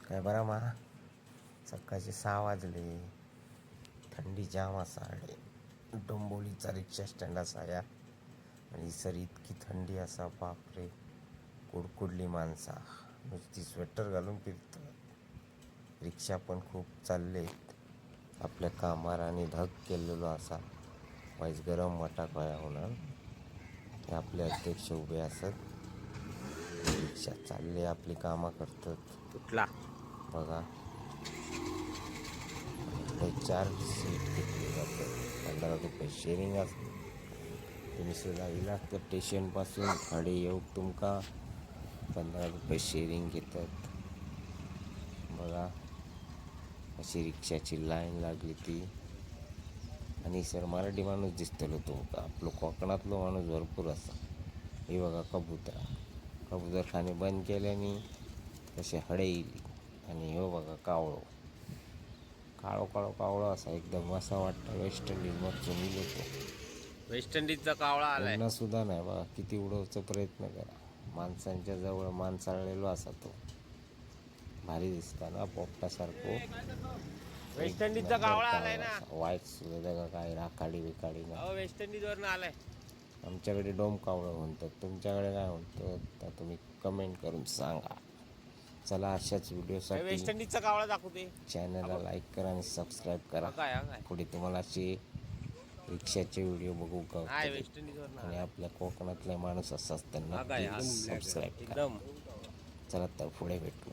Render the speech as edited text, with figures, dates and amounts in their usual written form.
काय बरं मा सकाळचे 6 वाजले. थंडी जाम असा आहे. डोंबोलीचा रिक्षा स्टँड असा या आणि सर इतकी थंडी असा बापरे. कुडकुडली माणसा नुसती स्वेटर घालून फिरतात. रिक्षा पण खूप चाललेत. आपल्या कामार आणि धग केलेलो असा वाईस गरम वाटाक व्हाया होणार. हे आपले अध्यक्ष उभे असत. रिक्षा चालले आपली कामं करतात. कुठला बघा ते 4 सीट घेतली जातात. 15 रुपये शेअरिंग असते. तुम्ही सुद्धा इलाज तर स्टेशनपासून खाडे येऊ तुमका 15 रुपये शेअरिंग घेतात. बघा अशी रिक्षाची लाईन लागली ती. आणि सर मराठी माणूस दिसतलो तो आपलं कोकणातलो माणूस भरपूर असा. हे बघा कबूतर खाणे बंद केल्याने तसे हडे येईल. आणि हो बघा कावळो काळो असा एकदम असा वाटतं वेस्ट इंडिज मधून येतो. वेस्ट इंडिजचा कावळा आलाय. उडणं सुद्धा नाही बघा. किती उडवचा प्रयत्न करा. माणसांच्या जवळ माणसाळलेलो असा तो. भारी दिसता ना पोपटासारखं. वेस्ट इंडिजचा कावळा आलाय ना. वाईट सुद्धा काय राखाडी बिकाडी ना. वेस्ट इंडिज वरनं आलाय. आमच्याकडे डोम कावळं म्हणतात. तुमच्याकडे काय म्हणतो तर तुम्ही कमेंट करून सांगा. चला अशाच व्हिडिओसाठी वेस्ट इंडिजचा कावळा दाखवते. चॅनलला लाईक करा आणि सबस्क्राईब करा. पुढे तुम्हाला असे रिक्षाचे व्हिडिओ बघू का वेस्ट इंडिज वरनं आणि आपल्या कोकणातले माणूस असतात त्यांना सबस्क्राईब करा. एकदम चला तर पुढे भेटू.